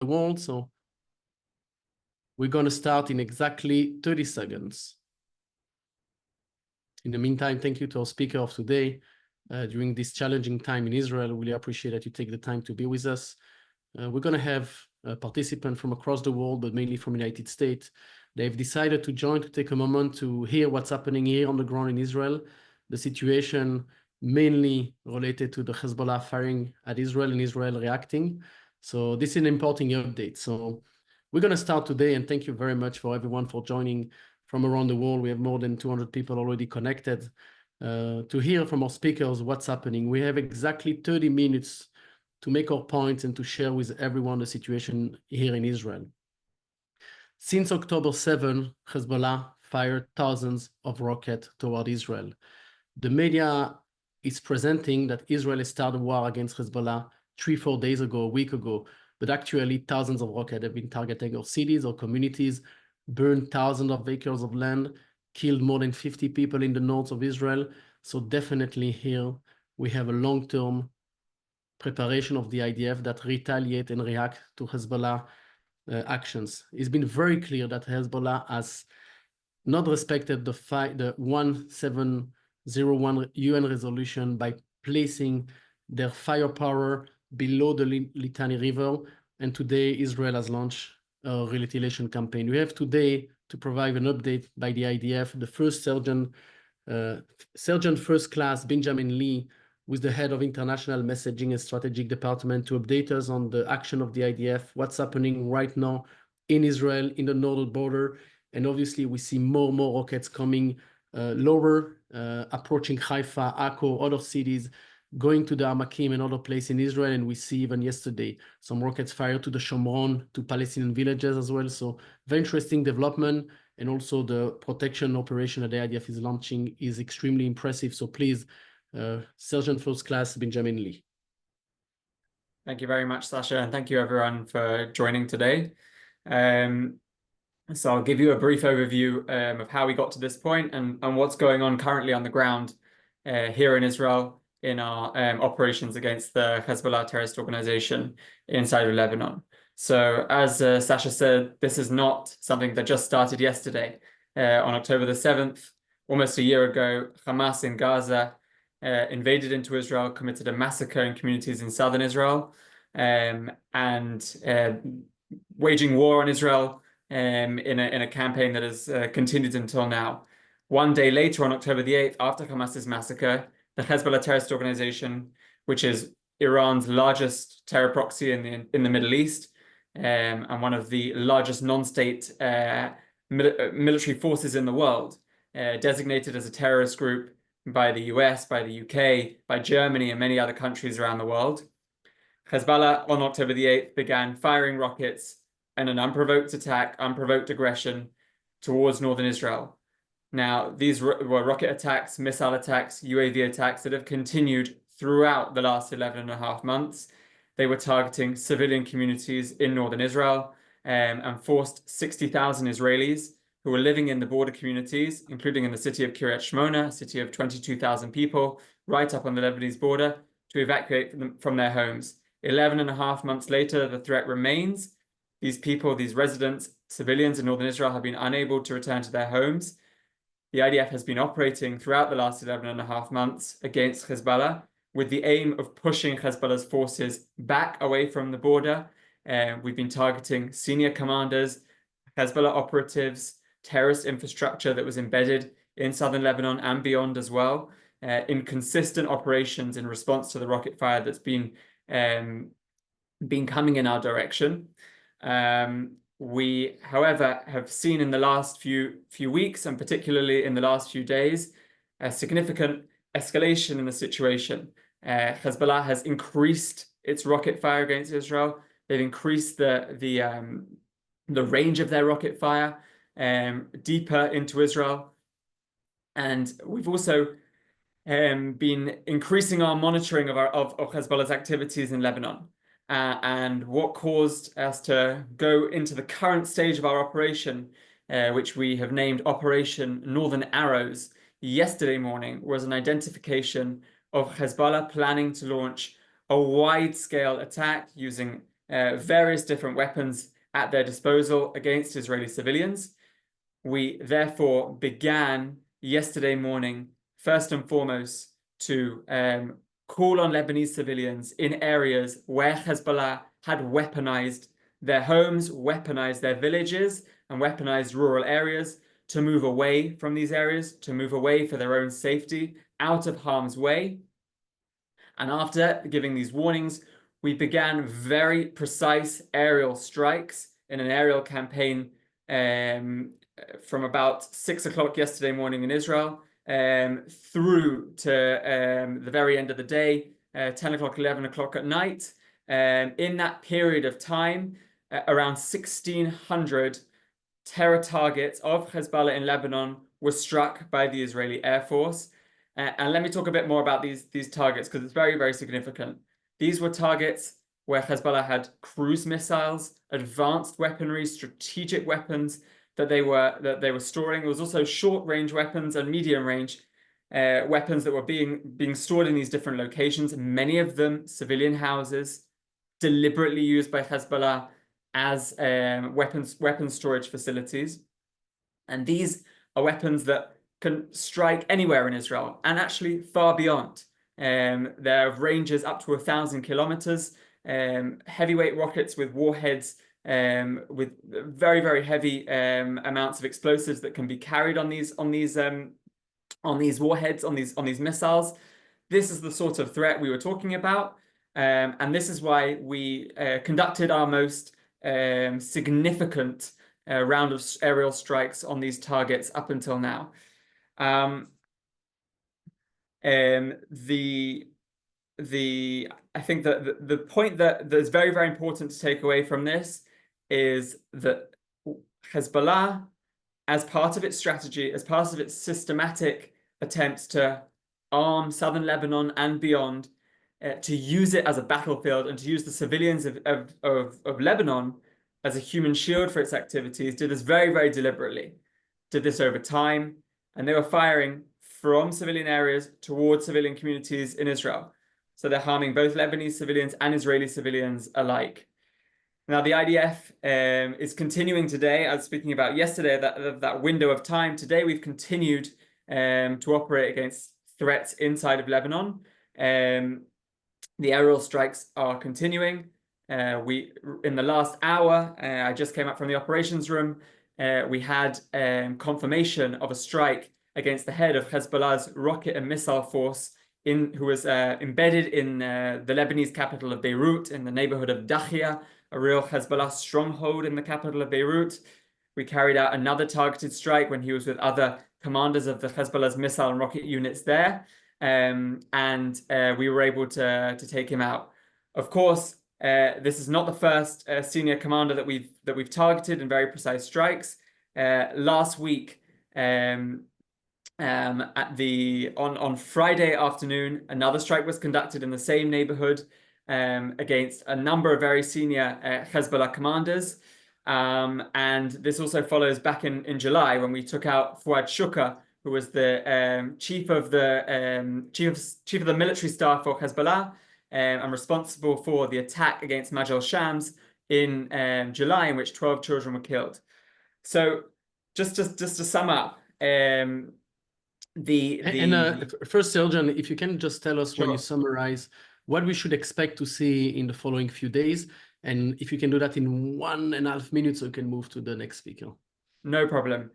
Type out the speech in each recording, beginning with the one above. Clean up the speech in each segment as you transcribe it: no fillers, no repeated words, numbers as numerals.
the world. So we're going to start in exactly 30 seconds. In the meantime, thank you to our speaker of today. During this challenging time in Israel, we really appreciate that you take the time to be with us. We're going to have participants from across the world, but mainly from the United States. They've decided to join to take a moment to hear what's happening here on the ground in Israel, the situation mainly related to the Hezbollah firing at Israel and Israel reacting. So this is an important update. So we're going to start today, and thank you very much for everyone for joining from around the world. We have more than 200 people already connected to hear from our speakers what's happening. We have exactly 30 minutes to make our points and to share with everyone the situation here in Israel. Since October 7, Hezbollah fired thousands of rockets toward Israel. The media is presenting that Israel has started a war against Hezbollah 3-4 days ago, a week ago, but actually thousands of rockets have been targeting our cities or communities, burned thousands of acres of land, killed more than 50 people in the north of Israel. So definitely here we have a long-term preparation of the IDF that retaliate and react to Hezbollah actions. It's been very clear that Hezbollah has not respected the 1701 UN resolution by placing their firepower below the Litani River. And today Israel has launched a retaliation campaign. We have today to provide an update by the IDF, the first Sergeant First Class Benjamin Lee, with the head of International Messaging and Strategic Department, to update us on the action of the IDF, what's happening right now in Israel, in the northern border. And obviously we see more and more rockets coming lower, approaching Haifa, Akko, other cities, going to the Amakim and other places in Israel. And we see even yesterday some rockets fired to the Shomron, to Palestinian villages as well. So very interesting development. And also the protection operation that the IDF is launching is extremely impressive. So please, Sergeant First Class Benjamin Lee. Thank you very much, Sasha, and thank you everyone for joining today. So I'll give you a brief overview of how we got to this point and what's going on currently on the ground here in Israel in our operations against the Hezbollah terrorist organization inside of Lebanon. So as Sasha said, this is not something that just started yesterday. On October the 7th, almost a year ago, Hamas in Gaza invaded into Israel, committed a massacre in communities in southern Israel, and waging war on Israel in a campaign that has continued until now. One day later, on October the 8th, after Hamas's massacre, the Hezbollah terrorist organization, which is Iran's largest terror proxy in the Middle East, and one of the largest non-state military forces in the world, designated as a terrorist group by the US, by the UK, by Germany, and many other countries around the world. Hezbollah on October the 8th began firing rockets and an unprovoked attack, unprovoked aggression towards northern Israel. Now, these were rocket attacks, missile attacks, UAV attacks that have continued throughout the last 11.5 months. They were targeting civilian communities in northern Israel and forced 60,000 Israelis who were living in the border communities, including in the city of Kiryat Shmona, a city of 22,000 people, right up on the Lebanese border, to evacuate from their homes. 11.5 months later, the threat remains. These people, these residents, civilians in northern Israel, have been unable to return to their homes. The IDF has been operating throughout the last 11.5 months against Hezbollah with the aim of pushing Hezbollah's forces back away from the border. We've been targeting senior commanders, Hezbollah operatives, terrorist infrastructure that was embedded in southern Lebanon and beyond as well, in consistent operations in response to the rocket fire that's been coming in our direction. We, however, have seen in the last few weeks, and particularly in the last few days, a significant escalation in the situation. Hezbollah has increased its rocket fire against Israel. They've increased the range of their rocket fire deeper into Israel. And we've also been increasing our monitoring of Hezbollah's activities in Lebanon. And what caused us to go into the current stage of our operation, which we have named Operation Northern Arrows, yesterday morning, was an identification of Hezbollah planning to launch a wide-scale attack using various different weapons at their disposal against Israeli civilians. We therefore began yesterday morning, first and foremost, to call on Lebanese civilians in areas where Hezbollah had weaponized their homes, weaponized their villages, and weaponized rural areas to move away from these areas, to move away for their own safety, out of harm's way. And after giving these warnings, we began very precise aerial strikes in an aerial campaign from about 6 o'clock yesterday morning in Israel through to the very end of the day, 10 o'clock, 11 o'clock at night. In that period of time, around 1,600 terror targets of Hezbollah in Lebanon were struck by the Israeli Air Force. And let me talk a bit more about these targets, because it's very, very significant. These were targets where Hezbollah had cruise missiles, advanced weaponry, strategic weapons that they were storing. There was also short-range weapons and medium-range weapons that were being stored in these different locations, many of them civilian houses, deliberately used by Hezbollah as weapons storage facilities. And these are weapons that can strike anywhere in Israel and actually far beyond. There are ranges up to 1,000 kilometers, heavyweight rockets with warheads, with very, very heavy amounts of explosives that can be carried on these warheads, on these missiles. This is the sort of threat we were talking about, and this is why we conducted our most significant round of aerial strikes on these targets up until now. I think that the point that is very, very important to take away from this is that Hezbollah, as part of its strategy, as part of its systematic attempts to arm southern Lebanon and beyond, to use it as a battlefield and to use the civilians of Lebanon as a human shield for its activities, did this very, very deliberately, did this over time, and they were firing from civilian areas towards civilian communities in Israel. So they're harming both Lebanese civilians and Israeli civilians alike. Now, the IDF is continuing today. I was speaking about yesterday, that window of time. Today, we've continued to operate against threats inside of Lebanon. The aerial strikes are continuing. In the last hour, I just came up from the operations room. We had confirmation of a strike against the head of Hezbollah's rocket and missile force, who was embedded in the Lebanese capital of Beirut, in the neighborhood of Dakhia, a real Hezbollah stronghold in the capital of Beirut. We carried out another targeted strike when he was with other commanders of the Hezbollah's missile and rocket units there, and we were able to take him out. Of course, this is not the first senior commander that we've targeted in very precise strikes. Last week, on Friday afternoon, another strike was conducted in the same neighborhood against a number of very senior Hezbollah commanders. And this also follows back in July, when we took out Fuad Shukar, who was the chief of the military staff for Hezbollah, and responsible for the attack against Majal Shams in July, in which 12 children were killed. So just to sum up, first, Serjan, if you can just tell us, Sure. when you summarize, what we should expect to see in the following few days, and if you can do that in 1.5 minutes, so we can move to the next speaker. No problem.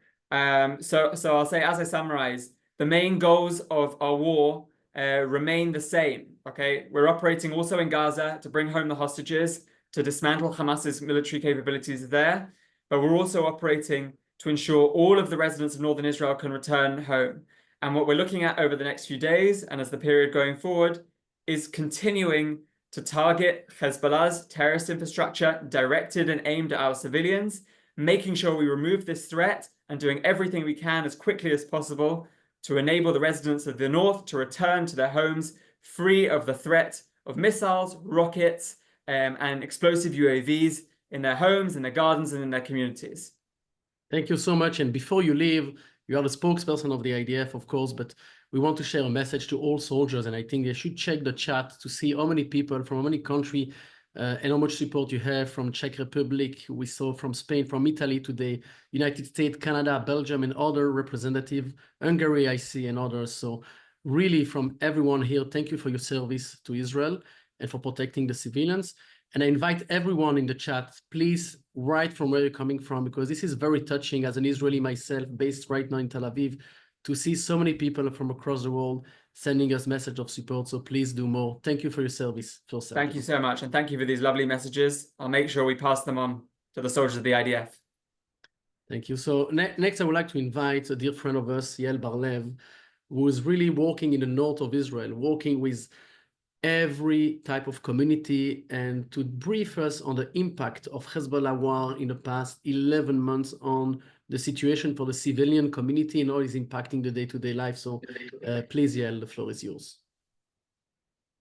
So I'll say, as I summarize, the main goals of our war remain the same. Okay, we're operating also in Gaza to bring home the hostages, to dismantle Hamas's military capabilities there, but we're also operating to ensure all of the residents of northern Israel can return home. And what we're looking at over the next few days, and as the period going forward, is continuing to target Hezbollah's terrorist infrastructure directed and aimed at our civilians, making sure we remove this threat and doing everything we can as quickly as possible to enable the residents of the north to return to their homes free of the threat of missiles, rockets, and explosive UAVs in their homes, in their gardens, and in their communities. Thank you so much. And before you leave, you are the spokesperson of the IDF, of course, but we want to share a message to all soldiers, and I think they should check the chat to see how many people from how many countries and how much support you have from Czech Republic. We saw from Spain, from Italy today, United States, Canada, Belgium, and other representatives, Hungary, I see, and others. So really from everyone here, thank you for your service to Israel and for protecting the civilians. And I invite everyone in the chat, please write from where you're coming from, because this is very touching as an Israeli myself, based right now in Tel Aviv, to see so many people from across the world sending us message of support. So please do more. Thank you for your service. Thank you so much. And thank you for these lovely messages. I'll make sure we pass them on to the soldiers of the IDF. Thank you. So next, I would like to invite a dear friend of us, Yael Bar-Lev, who is really working in the north of Israel, working with every type of community, and to brief us on the impact of Hezbollah war in the past 11 months on the situation for the civilian community and how it's impacting the day-to-day life. So please, Yael, the floor is yours.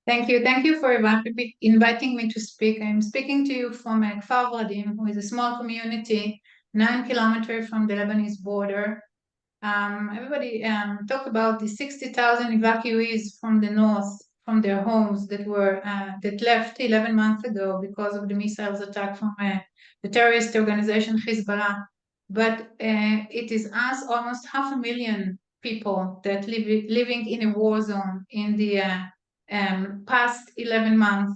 Thank you. Thank you for inviting me to speak. I'm speaking to you from Kfar Vradim, who is a small community 9 kilometers from the Lebanese border. Everybody talk about the 60,000 evacuees from the north, from their homes that left 11 months ago because of the missiles attack from the terrorist organization Hezbollah. But it is us, almost 500,000 people that living in a war zone in the past 11 months.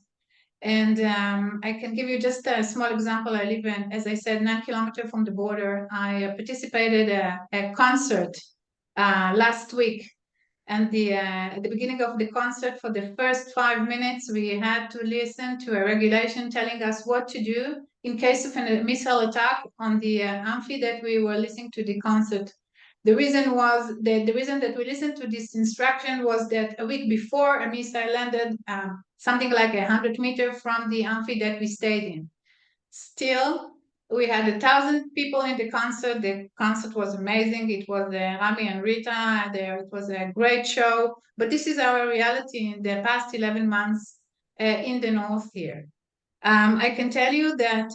And I can give you just a small example. I live in, as I said, 9 kilometers from the border. I participated a concert last week. And at the beginning of the concert, for the first 5 minutes, we had to listen to a regulation telling us what to do in case of a missile attack on the amphi that we were listening to the concert. The reason that we listened to this instruction was that a week before, a missile landed something like 100 meters from the amphi that we stayed in. Still, we had 1,000 people in the concert. The concert was amazing. It was Rami and Rita. It was a great show. But this is our reality in the past 11 months in the north here. I can tell you that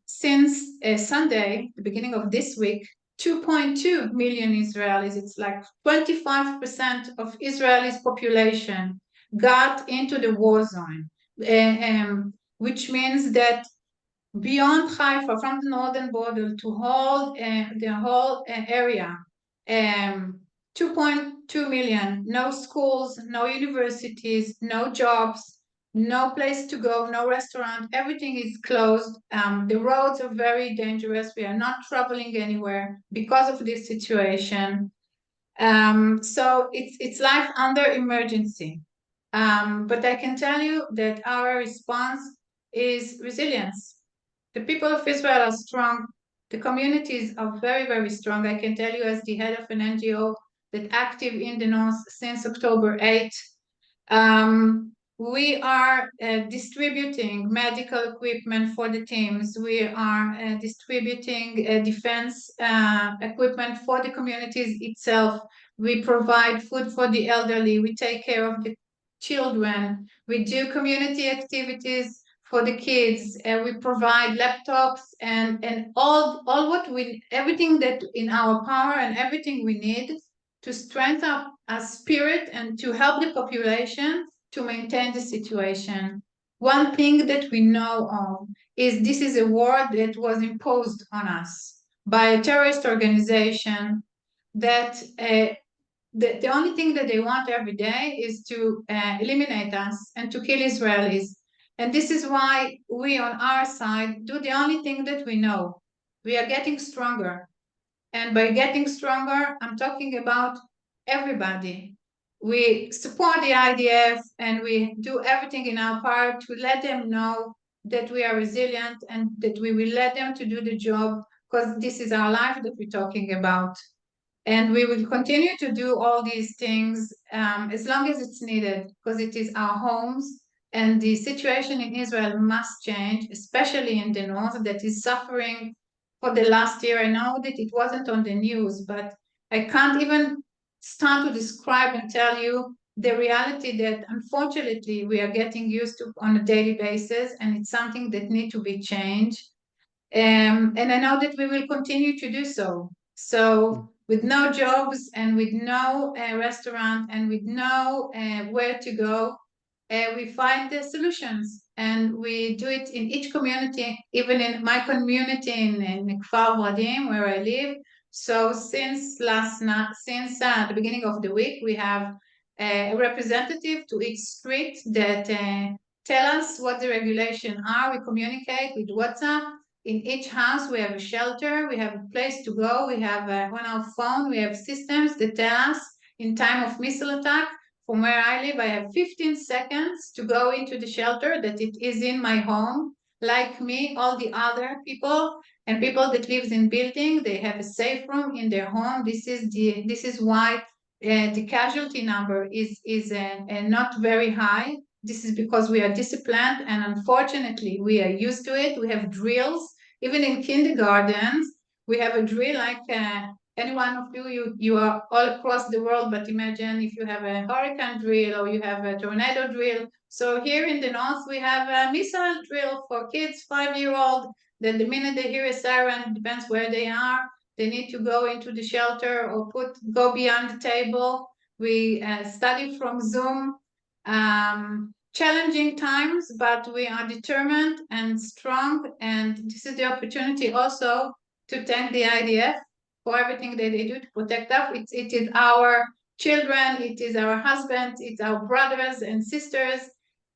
since Sunday, the beginning of this week, 2.2 million Israelis, it's like 25% of Israelis' population got into the war zone, which means that beyond Haifa, from the northern border to the whole area, 2.2 million, no schools, no universities, no jobs, no place to go, no restaurant, everything is closed. The roads are very dangerous. We are not traveling anywhere because of this situation. So it's life under emergency. But I can tell you that our response is resilience. The people of Israel are strong. The communities are very, very strong. I can tell you as the head of an NGO that active in the north since October 8th. We are distributing medical equipment for the teams. We are distributing defense equipment for the communities itself. We provide food for the elderly. We take care of the children. We do community activities for the kids. We provide laptops and everything that in our power and everything we need to strengthen our spirit and to help the population to maintain the situation. One thing that we know of is this is a war that was imposed on us by a terrorist organization that the only thing that they want every day is to eliminate us and to kill Israelis. And this is why we on our side do the only thing that we know. We are getting stronger. And by getting stronger, I'm talking about everybody. We support the IDF and we do everything in our power to let them know that we are resilient and that we will let them to do the job, because this is our life that we're talking about. And we will continue to do all these things as long as it's needed, because it is our homes. And the situation in Israel must change, especially in the north that is suffering for the last year. I know that it wasn't on the news, but I can't even start to describe and tell you the reality that unfortunately we are getting used to on a daily basis, and it's something that needs to be changed. And I know that we will continue to do so. So with no jobs and with no restaurant and with no where to go, we find the solutions, and we do it in each community, even in my community in Kfar Vradim, where I live. So since the beginning of the week, we have a representative to each street that tell us what the regulations are. We communicate with WhatsApp. In each house, we have a shelter, we have a place to go, we have on our phone, we have systems that tell us in time of missile attack. From where I live, I have 15 seconds to go into the shelter, that it is in my home. Like me, all the other people and people that lives in building, they have a safe room in their home. This is why the casualty number is not very high. This is because we are disciplined, and unfortunately, we are used to it. We have drills. Even in kindergartens, we have a drill like any one of you are all across the world, but imagine if you have a hurricane drill or you have a tornado drill. So here in the north, we have a missile drill for kids, 5-year-old, that the minute they hear a siren, depends where they are, they need to go into the shelter or go beyond the table. We study from Zoom. Challenging times, but we are determined and strong, and this is the opportunity also to thank the IDF for everything that they do to protect us. It is our children, it is our husbands, it's our brothers and sisters.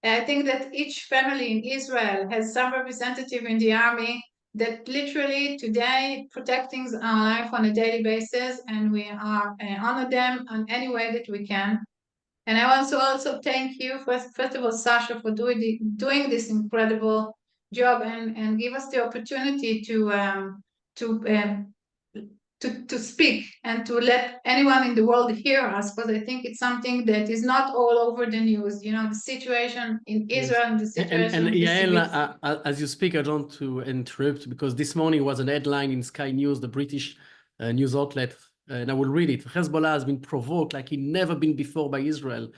I think that each family in Israel has some representative in the army that literally today protecting our life on a daily basis, and we are honor them in any way that we can. And I want to also thank you, first of all, Sasha, for doing this incredible job and give us the opportunity to speak and to let anyone in the world hear us, because I think it's something that is not all over the news. You know, the situation in Israel, and the situation. And Yael, as you speak, I don't want to interrupt, because this morning was an headline in Sky News, the British news outlet, and I will read it. Hezbollah has been provoked like it never been before by Israel,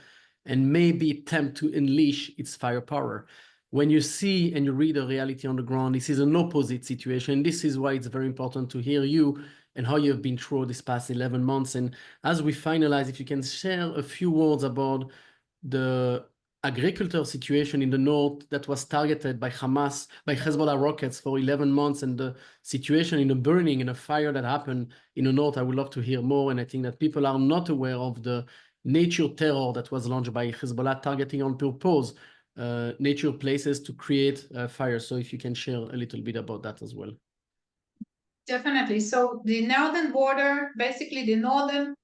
and maybe attempt to unleash its firepower. When you see and you read the reality on the ground, this is an opposite situation. This is why it's very important to hear you and how you have been through this past 11 months. And as we finalize, if you can share a few words about the agriculture situation in the north that was targeted by Hamas, by Hezbollah rockets for 11 months, and the situation in the burning and a fire that happened in the north, I would love to hear more. And I think that people are not aware of the nature terror that was launched by Hezbollah, targeting on purpose nature places to create fire. So if you can share a little bit about that as well. Definitely. So the northern border, basically the northern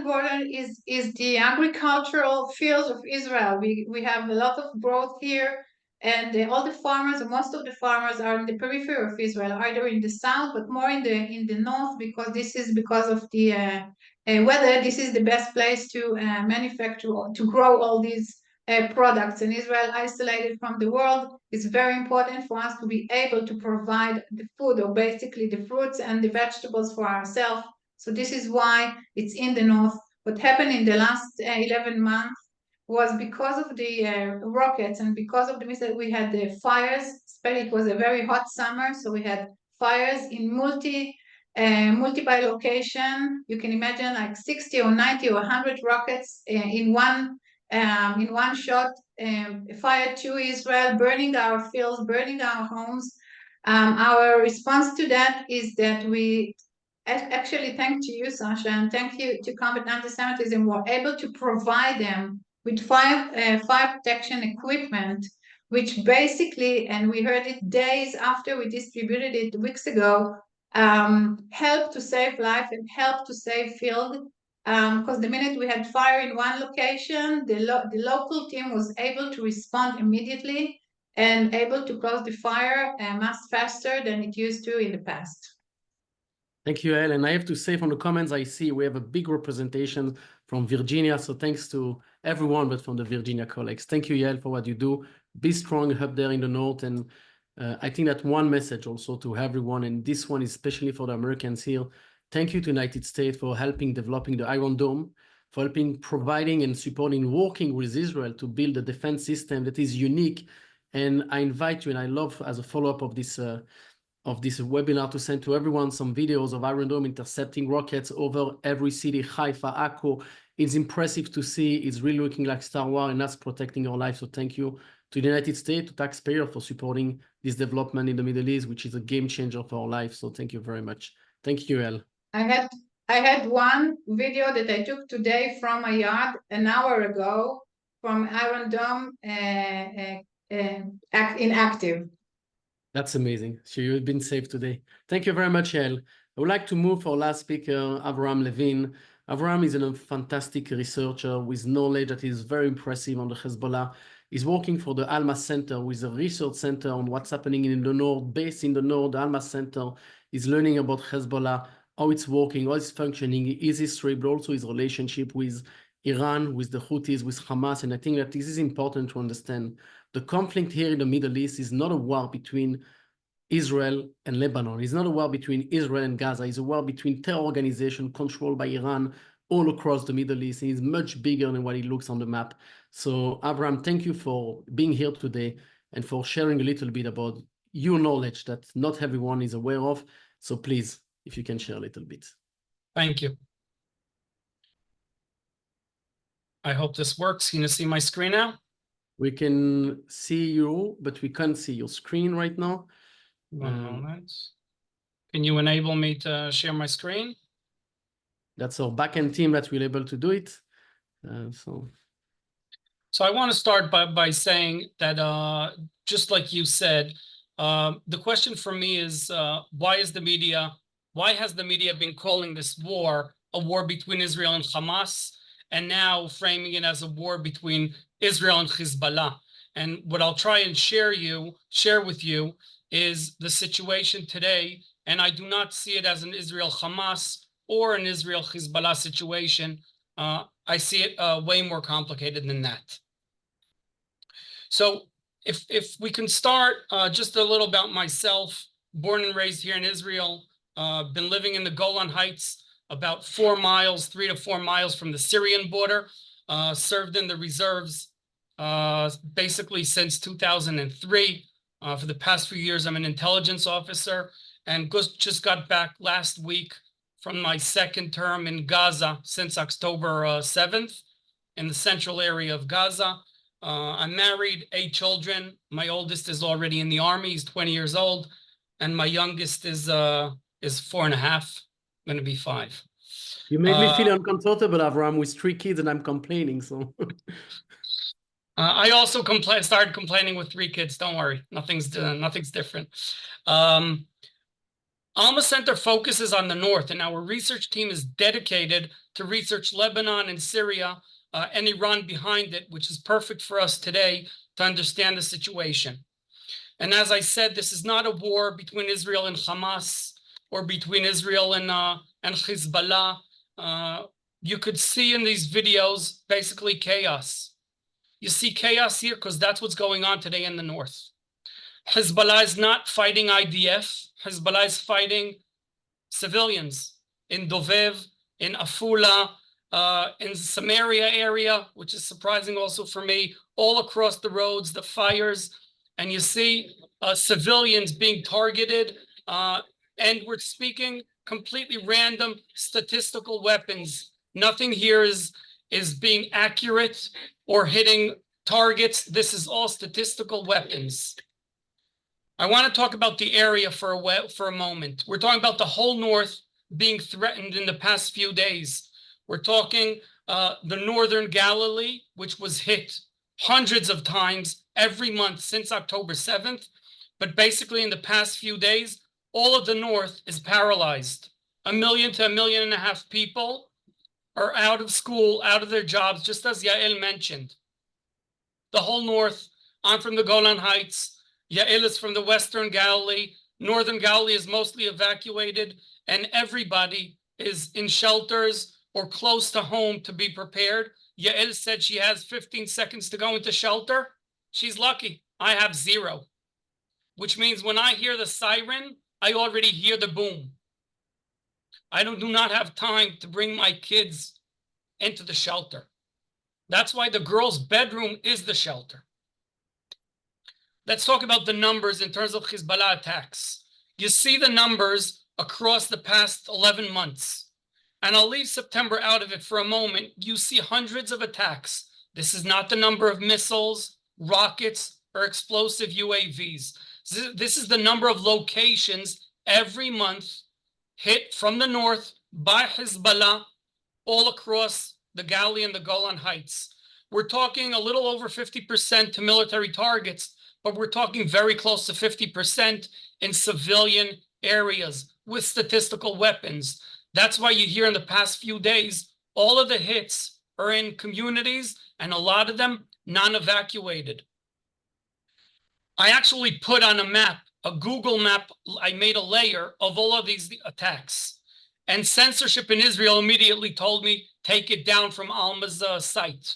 border is the agricultural fields of Israel. We have a lot of growth here, and all the farmers, most of the farmers, are in the periphery of Israel, either in the south, but more in the north, because this is because of the weather. This is the best place to manufacture, to grow all these products. And Israel, isolated from the world, is very important for us to be able to provide the food, or basically the fruits and the vegetables, for ourselves. So this is why it's in the north. What happened in the last 11 months was because of the rockets, and because of the missile, we had the fires. It was a very hot summer, so we had fires in multiple location. You can imagine like 60 or 90 or 100 rockets in one shot, fire to Israel, burning our fields, burning our homes. Our response to that is that we actually, thank to you, Sasha, and thank you to Combat Antisemitism, we're able to provide them with fire protection equipment, which basically, and we heard it days after we distributed it weeks ago, help to save life and help to save field. Because the minute we had fire in one location, the local team was able to respond immediately and able to close the fire much faster than it used to in the past. Thank you, El. And I have to say, from the comments I see, we have a big representation from Virginia. So thanks to everyone, but from the Virginia colleagues. Thank you, Yael, for what you do. Be strong up there in the north. And I think that one message also to everyone, and this one is especially for the Americans here. Thank you to the United States for helping developing the Iron Dome, for helping providing and supporting, working with Israel to build a defense system that is unique. And I invite you, and I love, as a follow-up of this webinar, to send to everyone some videos of Iron Dome intercepting rockets over every city, Haifa, Akko, It's impressive to see. It's really looking like Star Wars and us protecting our lives. So thank you to the United States, to taxpayers for supporting this development in the Middle East, which is a game changer for our lives. So thank you very much. Thank you, El. I had one video that I took today from a yard an hour ago from Iron Dome inactive. That's amazing. So you've been safe today. Thank you very much, El. I would like to move for our last speaker, Avraham Levin. Avraham is a fantastic researcher with knowledge that is very impressive on the Hezbollah. He's working for the Alma Center, with a research center on what's happening in the north. Based in the north, the Alma Center is learning about Hezbollah, how it's working, how it's functioning, his history, but also his relationship with Iran, with the Houthis, with Hamas. And I think that this is important to understand. The conflict here in the Middle East is not a war between Israel and Lebanon. It's not a war between Israel and Gaza. It's a war between terror organizations controlled by Iran all across the Middle East. It's much bigger than what it looks on the map. So, Abraham, thank you for being here today and for sharing a little bit about your knowledge that not everyone is aware of. So please, if you can share a little bit. Thank you. I hope this works. Can you see my screen now? We can see you, but we can't see your screen right now. One moment. Can you enable me to share my screen? That's our backend team that will be able to do it. So I want to start by saying that just like you said, the question for me is why has the media been calling this war a war between Israel and Hamas, and now framing it as a war between Israel and Hezbollah? And what I'll try and share with you is the situation today, and I do not see it as an Israel-Hamas or an Israel-Hezbollah situation. I see it way more complicated than that. So if we can start just a little about myself, born and raised here in Israel, been living in the Golan Heights, about 3 to 4 miles from the Syrian border, served in the reserves basically since 2003. For the past few years, I'm an intelligence officer, and just got back last week from my second term in Gaza since October 7th in the central area of Gaza. I'm married, 8 children. My oldest is already in the army. He's 20 years old. And my youngest is 4.5, going to be 5. You made me feel uncomfortable, Avraham, with 3 kids, and I'm complaining. So I also started complaining with 3 kids. Don't worry, nothing's different. Alma Center focuses on the north, and our research team is dedicated to research Lebanon and Syria and Iran behind it, which is perfect for us today to understand the situation. And as I said, this is not a war between Israel and Hamas or between Israel and Hezbollah. You could see in these videos basically chaos. You see chaos here because that's what's going on today in the north. Hezbollah is not fighting IDF. Hezbollah is fighting civilians in Dovev, in Afula, in Samaria area, which is surprising also for me, all across the roads, the fires, and you see civilians being targeted, and we're speaking completely random statistical weapons. Nothing here is being accurate or hitting targets. This is all statistical weapons. I want to talk about the area for a moment. We're talking about the whole north being threatened in the past few days. We're talking the northern Galilee, which was hit hundreds of times every month since October 7th. But basically in the past few days, all of the north is paralyzed. 1 million to 1.5 million people are out of school, out of their jobs, just as Yael mentioned. The whole north, I'm from the Golan Heights. Yael is from the Western Galilee. Northern Galilee is mostly evacuated, and everybody is in shelters or close to home to be prepared. Yael said she has 15 seconds to go into shelter. She's lucky. I have 0, which means when I hear the siren, I already hear the boom. I do not have time to bring my kids into the shelter. That's why the girl's bedroom is the shelter. Let's talk about the numbers in terms of Hezbollah attacks. You see the numbers across the past 11 months. and I'll leave September out of it for a moment, you see hundreds of attacks. This is not the number of missiles, rockets, or explosive UAVs. This is the number of locations every month hit from the north by Hezbollah all across the Galilee and the Golan Heights. We're talking a little over 50% to military targets, but we're talking very close to 50% in civilian areas with statistical weapons. That's why you hear in the past few days, all of the hits are in communities and a lot of them non-evacuated. I actually put on a map, a Google map, I made a layer of all of these attacks. And censorship in Israel immediately told me, take it down from Alma's site.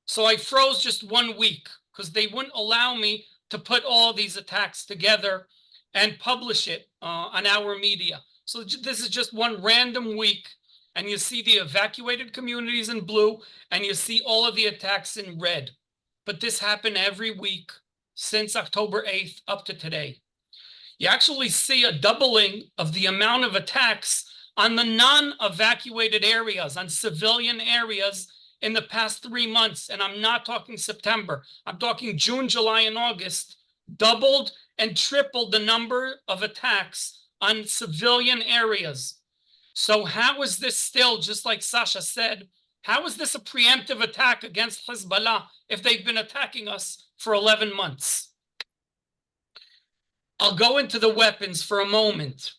So I froze just 1 week because they wouldn't allow me to put all these attacks together and publish it on our media. So this is just one random week, and you see the evacuated communities in blue, and you see all of the attacks in red. But this happened every week since October 8th up to today. You actually see a doubling of the amount of attacks on the non-evacuated areas, on civilian areas in the past 3 months. And I'm not talking September. I'm talking June, July, and August, doubled and tripled the number of attacks on civilian areas. So how is this still, just like Sasha said, how is this a preemptive attack against Hezbollah if they've been attacking us for 11 months? I'll go into the weapons for a moment.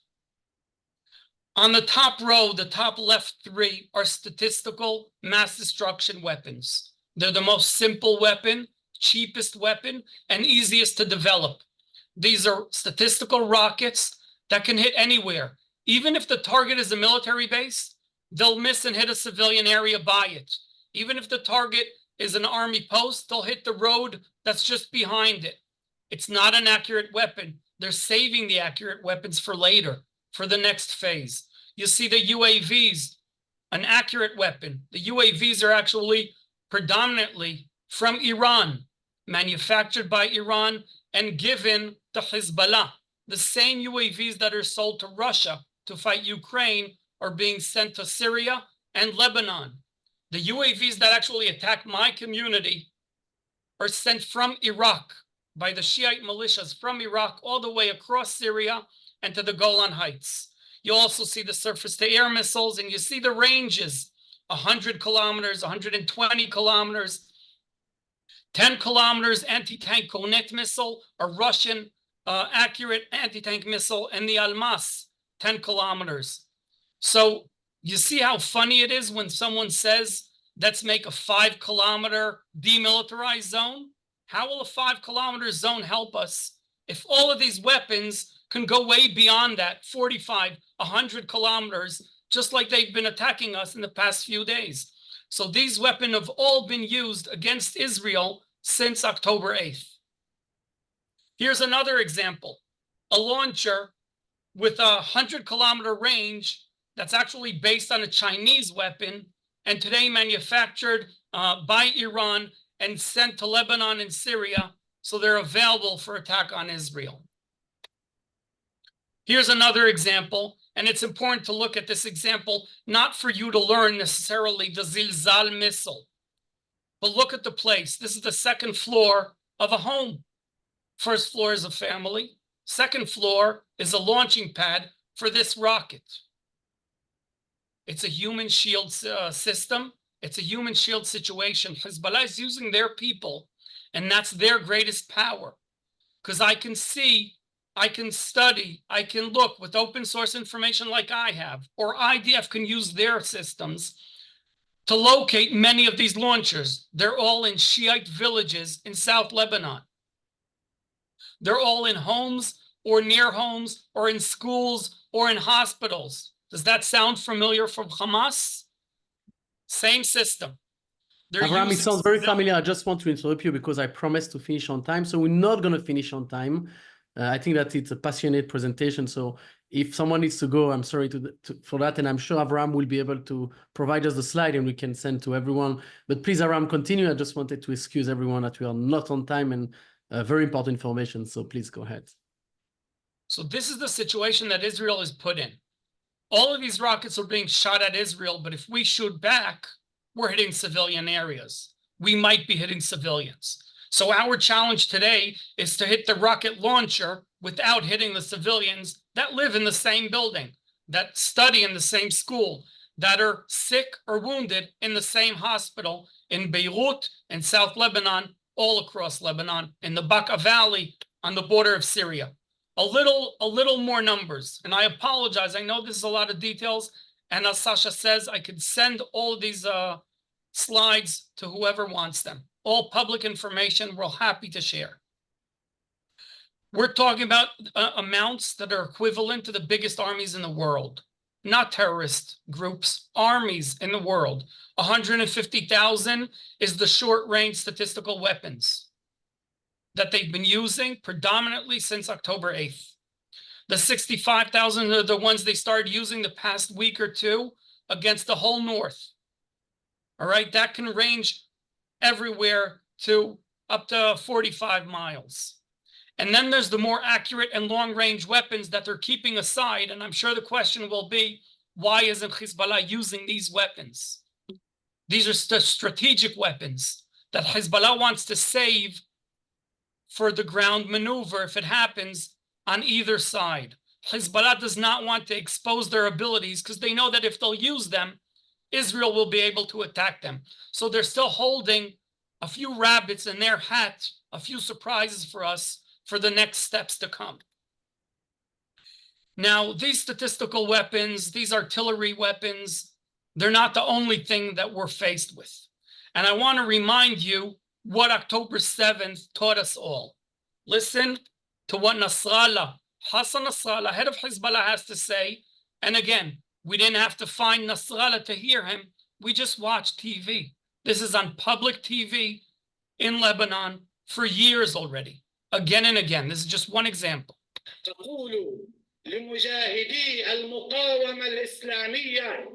On the top row, the top left 3 are statistical mass destruction weapons. They're the most simple weapon, cheapest weapon, and easiest to develop. These are statistical rockets that can hit anywhere. Even if the target is a military base, they'll miss and hit a civilian area by it. Even if the target is an army post, they'll hit the road that's just behind it. It's not an accurate weapon. They're saving the accurate weapons for later, for the next phase. You see the UAVs, an accurate weapon. The UAVs are actually predominantly from Iran, manufactured by Iran and given to Hezbollah. The same UAVs that are sold to Russia to fight Ukraine are being sent to Syria and Lebanon. The UAVs that actually attack my community are sent from Iraq by the Shiite militias from Iraq all the way across Syria and to the Golan Heights. You also see the surface-to-air missiles, and you see the ranges, 100 kilometers, 120 kilometers, 10 kilometers anti-tank Kornet missile, a Russian accurate anti-tank missile, and the Almas, 10 kilometers. So you see how funny it is when someone says, let's make a 5-kilometer demilitarized zone? How will a 5-kilometer zone help us if all of these weapons can go way beyond that, 45, 100 kilometers, just like they've been attacking us in the past few days? So these weapons have all been used against Israel since October 8th. Here's another example, a launcher with a 100-kilometer range that's actually based on a Chinese weapon and today manufactured by Iran and sent to Lebanon and Syria, so they're available for attack on Israel. Here's another example, and it's important to look at this example, not for you to learn necessarily the Zilzal missile, but look at the place. This is the 2nd floor of a home. 1st floor is a family. 2nd floor is a launching pad for this rocket. It's a human shield system. It's a human shield situation. Hezbollah is using their people, and that's their greatest power. Because I can see, I can study, I can look with open source information like I have, or IDF can use their systems to locate many of these launchers. They're all in Shiite villages in South Lebanon. They're all in homes or near homes or in schools or in hospitals. Does that sound familiar from Hamas? Same system. Avraham, it sounds very familiar. I just want to interrupt you because I promised to finish on time. So we're not going to finish on time. I think that it's a passionate presentation. So if someone needs to go, I'm sorry for that. And I'm sure Avraham will be able to provide us the slide and we can send to everyone. But please, Avraham, continue. I just wanted to excuse everyone that we are not on time and very important information. So please go ahead. So this is the situation that Israel is put in. All of these rockets are being shot at Israel, but if we shoot back, we're hitting civilian areas. We might be hitting civilians. So our challenge today is to hit the rocket launcher without hitting the civilians that live in the same building, that study in the same school, that are sick or wounded in the same hospital in Beirut, in South Lebanon, all across Lebanon, in the Bekaa Valley on the border of Syria. A little more numbers. And I apologize. I know this is a lot of details. And as Sasha says, I could send all of these slides to whoever wants them. All public information we're happy to share. We're talking about amounts that are equivalent to the biggest armies in the world, not terrorist groups, armies in the world. 150,000 is the short-range statistical weapons that they've been using predominantly since October 8th. The 65,000 are the ones they started using the past week or two against the whole north. All right, that can range everywhere to up to 45 miles. And then there's the more accurate and long-range weapons that they're keeping aside. And I'm sure the question will be, why isn't Hezbollah using these weapons? These are strategic weapons that Hezbollah wants to save for the ground maneuver if it happens on either side. Hezbollah does not want to expose their abilities because they know that if they'll use them, Israel will be able to attack them. So they're still holding a few rabbits in their hat, a few surprises for us for the next steps to come. Now, these statistical weapons, these artillery weapons, they're not the only thing that we're faced with. And I want to remind you what October 7th taught us all. Listen to what Nasrallah, Hassan Nasrallah, head of Hezbollah, has to say. And again, we didn't have to find Nasrallah to hear him. We just watched TV. This is on public TV in Lebanon for years already, again and again. This is just one example. لمجاهدي المقاومة الإسلامية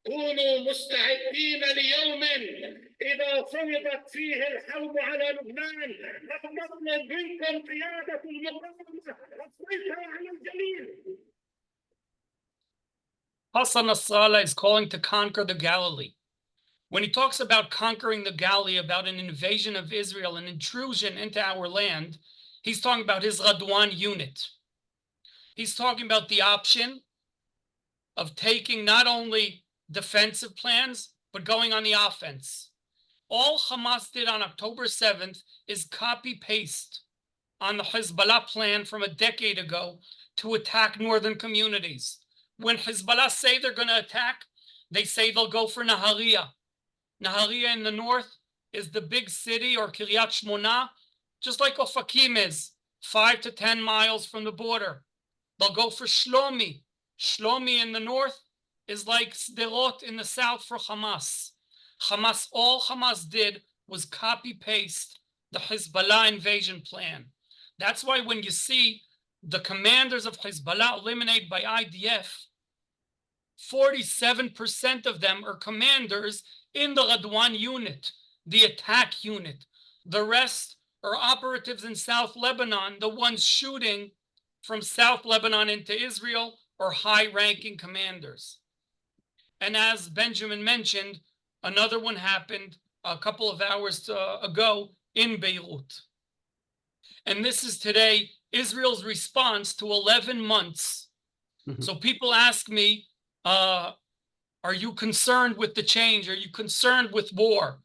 كونوا مستعدين ليوم إذا فرضت فيه الحرب على لبنان نطلب منكم قيادة المقاومة وفرضها على الجميع. Hassan Nasrallah is calling to conquer the Galilee. When he talks about conquering the Galilee, about an invasion of Israel, an intrusion into our land, he's talking about his Radwan unit. He's talking about the option of taking not only defensive plans, but going on the offense. All Hamas did on October 7th is copy-paste on the Hezbollah plan from a decade ago to attack northern communities. When Hezbollah say they're going to attack, they say they'll go for Nahariya. Nahariya in the north is the big city, or Kiryat Shmona, just like Ofakim is, 5 to 10 miles from the border. They'll go for Shlomi. Shlomi in the north is like Sderot in the south for Hamas. All Hamas did was copy-paste the Hezbollah invasion plan. That's why when you see the commanders of Hezbollah eliminated by IDF, 47% of them are commanders in the Radwan unit, the attack unit. The rest are operatives in South Lebanon, the ones shooting from South Lebanon into Israel, or high-ranking commanders. And as Benjamin mentioned, another one happened a couple of hours ago in Beirut. And this is today Israel's response to 11 months. So people ask me, are you concerned with the change? Are you concerned with war?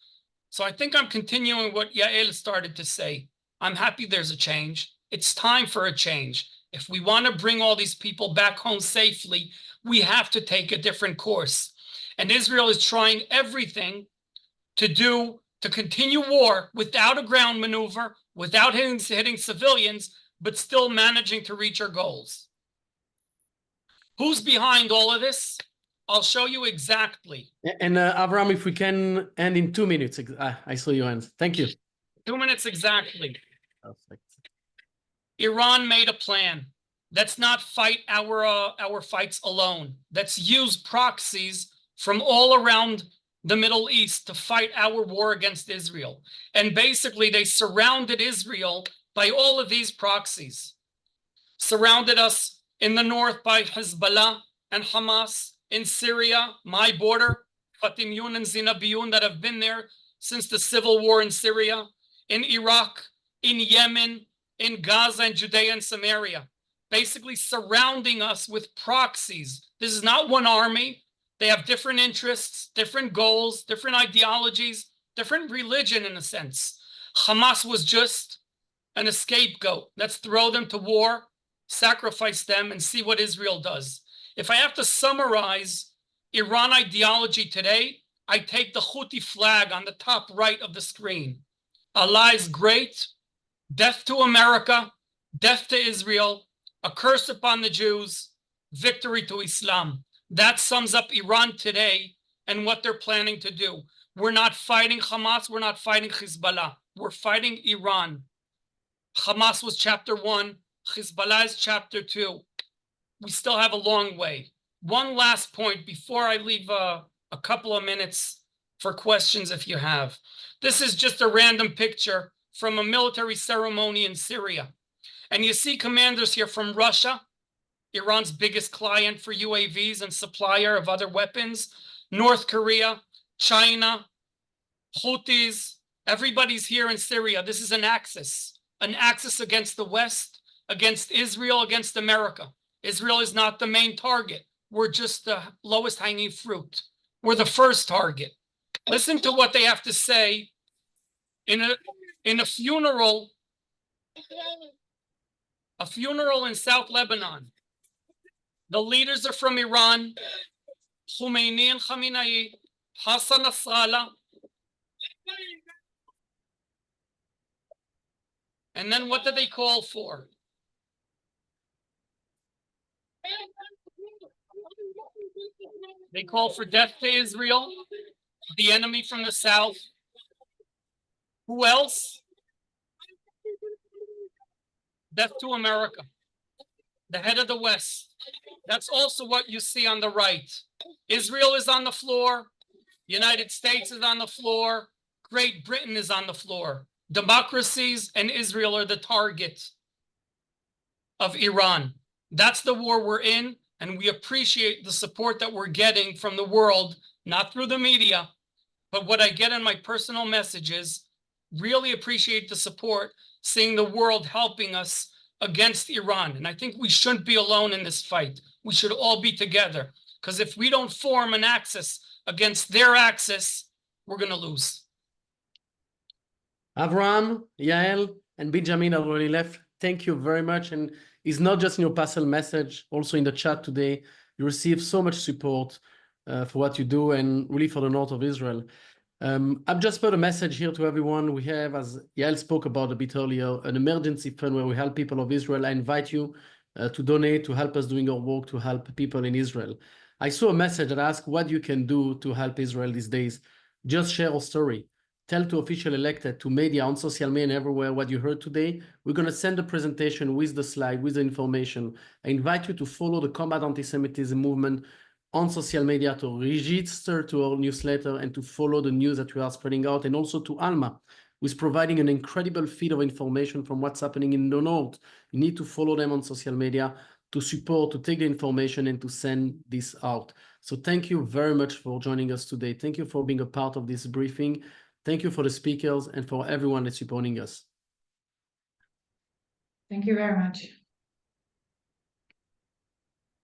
So I think I'm continuing what Yael started to say. I'm happy there's a change. It's time for a change. If we want to bring all these people back home safely, we have to take a different course. And Israel is trying everything to continue war without a ground maneuver, without hitting civilians, but still managing to reach our goals. Who's behind all of this? I'll show you exactly. And Avram, if we can end in 2 minutes. I saw your hands. Thank you. 2 minutes exactly. Perfect. Iran made a plan. Let's not fight our fights alone. Let's use proxies from all around the Middle East to fight our war against Israel. And basically, they surrounded Israel by all of these proxies. Surrounded us in the north by Hezbollah, and Hamas in Syria, my border, Fatimiyun and Zinabiyun that have been there since the civil war in Syria, in Iraq, in Yemen, in Gaza and Judea and Samaria, basically surrounding us with proxies. This is not one army. They have different interests, different goals, different ideologies, different religion in a sense. Hamas was just an scapegoat. Let's throw them to war, sacrifice them, and see what Israel does. If I have to summarize Iran ideology today, I take the Houthi flag on the top right of the screen. Allah is great, death to America, death to Israel, a curse upon the Jews, victory to Islam. That sums up Iran today and what they're planning to do. We're not fighting Hamas, we're not fighting Hezbollah, we're fighting Iran. Hamas was chapter 1, Hezbollah is chapter 2. We still have a long way. One last point before I leave a couple of minutes for questions if you have. This is just a random picture from a military ceremony in Syria. And you see commanders here from Russia, Iran's biggest client for UAVs and supplier of other weapons, North Korea, China, Houthis, everybody's here in Syria. This is an axis against the West, against Israel, against America. Israel is not the main target. We're just the lowest hanging fruit. We're the first target. Listen to what they have to say in a funeral in South Lebanon. The leaders are from Iran, Khomeini and Khamenei, Hassan Nasrallah. And then what do they call for? They call for death to Israel, the enemy from the south. Who else? Death to America, the head of the West. That's also what you see on the right. Israel is on the floor. United States is on the floor. Great Britain is on the floor. Democracies and Israel are the target of Iran. That's the war we're in, and we appreciate the support that we're getting from the world, not through the media, but what I get in my personal messages. Really appreciate the support, seeing the world helping us against Iran. And I think we shouldn't be alone in this fight. We should all be together, because if we don't form an axis against their axis, we're going to lose. Avram, Yael, and Benjamin already left. Thank you very much. And it's not just in your personal message, also in the chat today. You receive so much support for what you do and really for the north of Israel. I've just put a message here to everyone. We have, as Yael spoke about a bit earlier, an emergency fund where we help people of Israel. I invite you to donate, to help us doing our work, to help people in Israel. I saw a message that asked what you can do to help Israel these days. Just share a story. Tell to official elected, to media, on social media and everywhere what you heard today. We're going to send a presentation with the slide, with the information. I invite you to follow the Combat Antisemitism Movement on social media, to register to our newsletter and to follow the news that we are spreading out, and also to Alma, who is providing an incredible feed of information from what's happening in the north. You need to follow them on social media to support, to take the information and to send this out. So thank you very much for joining us today. Thank you for being a part of this briefing. Thank you for the speakers and for everyone that's supporting us. Thank you very much.